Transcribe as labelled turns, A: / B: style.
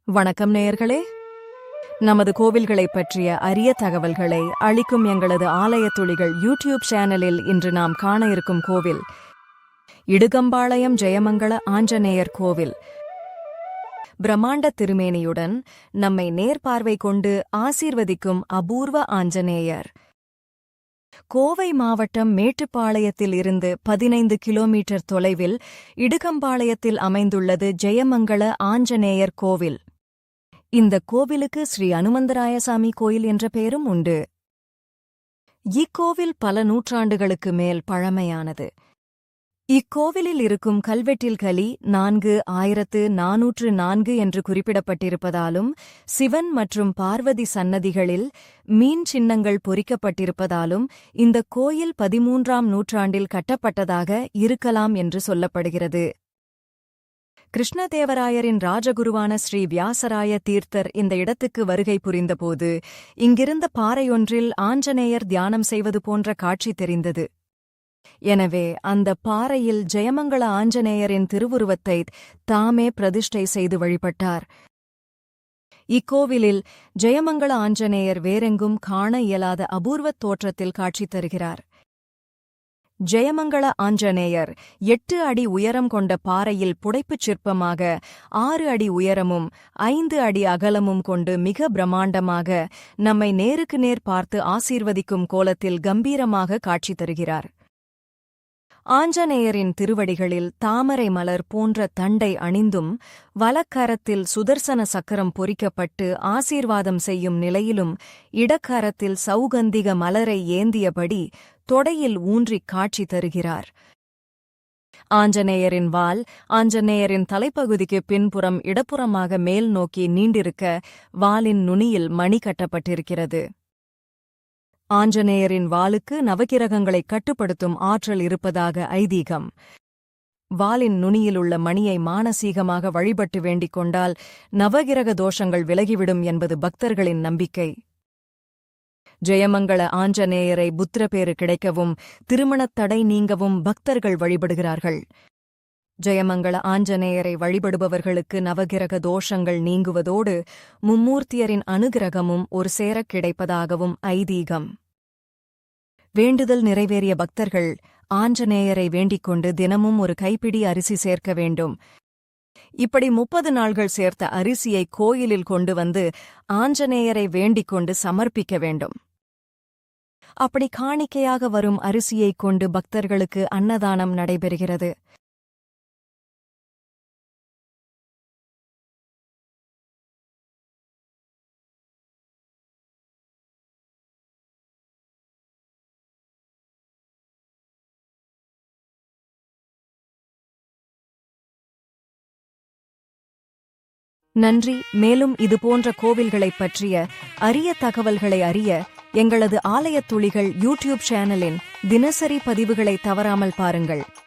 A: வணக்கம் நேயர்களே. நமது கோவில்களைப் பற்றிய அரிய தகவல்களை அளிக்கும் எங்களது ஆலயத் துளிகள் யூடியூப் சேனலில் இன்று நாம் காண இருக்கும் கோவில் இடுகம்பாளையம் ஜெயமங்கள ஆஞ்சநேயர் கோவில். பிரம்மாண்ட திருமேனியுடன் நம்மை நேர்பார்வை கொண்டு ஆசீர்வதிக்கும் அபூர்வ ஆஞ்சநேயர். கோவை மாவட்டம் மேட்டுப்பாளையத்தில் இருந்து 15 கிலோமீட்டர் தொலைவில் இடுகம்பாளையத்தில் அமைந்துள்ளது ஜெயமங்கள ஆஞ்சநேயர் கோவில். இந்த கோவிலுக்கு ஸ்ரீ அனுமந்தராயசாமி கோயில் என்ற பெயரும் உண்டு. இக்கோவில் பல நூற்றாண்டுகளுக்கு மேல் பழமையானது. இக்கோவிலில் இருக்கும் கல்வெட்டில் 4404 என்று குறிப்பிடப்பட்டிருப்பதாலும் சிவன் மற்றும் பார்வதி சன்னதிகளில் மீன் சின்னங்கள் பொறிக்கப்பட்டிருப்பதாலும் இந்த கோயில் 13ஆம் நூற்றாண்டில் கட்டப்பட்டதாக இருக்கலாம் என்று சொல்லப்படுகிறது. கிருஷ்ணதேவராயரின் ராஜகுருவான ஸ்ரீ வியாசராய தீர்த்தர் இந்த இடத்துக்கு வருகை புரிந்தபோது இங்கிருந்த பாறையொன்றில் ஆஞ்சநேயர் தியானம் செய்வது போன்ற காட்சி தெரிந்தது. எனவே அந்த பாறையில் ஜெயமங்கள ஆஞ்சநேயரின் திருவுருவத்தை தாமே பிரதிஷ்டை செய்து வழிபட்டார். இக்கோவிலில் ஜெயமங்கள ஆஞ்சநேயர் வேறெங்கும் காண இயலாத அபூர்வத் தோற்றத்தில் காட்சி தருகிறார். ஜெயமங்கள ஆஞ்சநேயர் 8 அடி உயரம் கொண்ட பாறையில் புடைப்புச் சிற்பமாக 6 அடி உயரமும் 5 அடி அகலமும் கொண்டு மிக பிரம்மாண்டமாக நம்மை நேருக்கு நேர் பார்த்து ஆசீர்வதிக்கும் கோலத்தில் கம்பீரமாக காட்சி தருகிறார். ஆஞ்சநேயரின் திருவடிகளில் தாமரை மலர் போன்ற தண்டை அணிந்தும் வலக்கரத்தில் சுதர்சன சக்கரம் பொறிக்கப்பட்டு ஆசீர்வாதம் செய்யும் நிலையிலும் இடக்கரத்தில் சௌகந்திக மலரை ஏந்தியபடி தொடையில் ஊன்றிக் காட்சி தருகிறார். ஆஞ்சநேயரின் வால் ஆஞ்சநேயரின் தலைப்பகுதிக்கு பின்புறம் இடப்புறமாக மேல் நோக்கி நீண்டிருக்க வாலின் நுனியில் மணி கட்டப்பட்டிருக்கிறது. ஆஞ்சநேயரின் வாலுக்கு நவகிரகங்களை கட்டுப்படுத்தும் ஆற்றல் இருப்பதாக ஐதீகம். வாலின் நுனியிலுள்ள மணியை மானசீகமாக வழிபட்டு வேண்டிக் கொண்டால் நவகிரக தோஷங்கள் விலகிவிடும் என்பது பக்தர்களின் நம்பிக்கை. ஜெயமங்கள ஆஞ்சநேயரை புத்திரபேறு கிடைக்கவும் திருமணத் தடை நீங்கவும் பக்தர்கள் வழிபடுகிறார்கள். ஜெயமங்கள ஆஞ்சநேயரை வழிபடுபவர்களுக்கு நவகிரக தோஷங்கள் நீங்குவதோடு மும்மூர்த்தியரின் அனுகிரகமும் ஒரு சேரக் கிடைப்பதாகவும் ஐதீகம். வேண்டுதல் நிறைவேறிய பக்தர்கள் ஆஞ்சநேயரை வேண்டிக்கொண்டு தினமும் ஒரு கைப்பிடி அரிசி சேர்க்க வேண்டும். இப்படி 30 நாள்கள் சேர்த்த அரிசியை கோயிலில் கொண்டு வந்து ஆஞ்சநேயரை வேண்டிக்கொண்டு சமர்ப்பிக்க வேண்டும். அப்படி காணிக்கையாக வரும் அரிசியைக் கொண்டு பக்தர்களுக்கு அன்னதானம் நடைபெறுகிறது. நன்றி. மேலும் இதுபோன்ற கோவில்களைப் பற்றிய அரிய தகவல்களை அறிய எங்களது ஆலயத் துளிகள் யூடியூப் சேனலின் தினசரி பதிவுகளை தவறாமல் பாருங்கள்.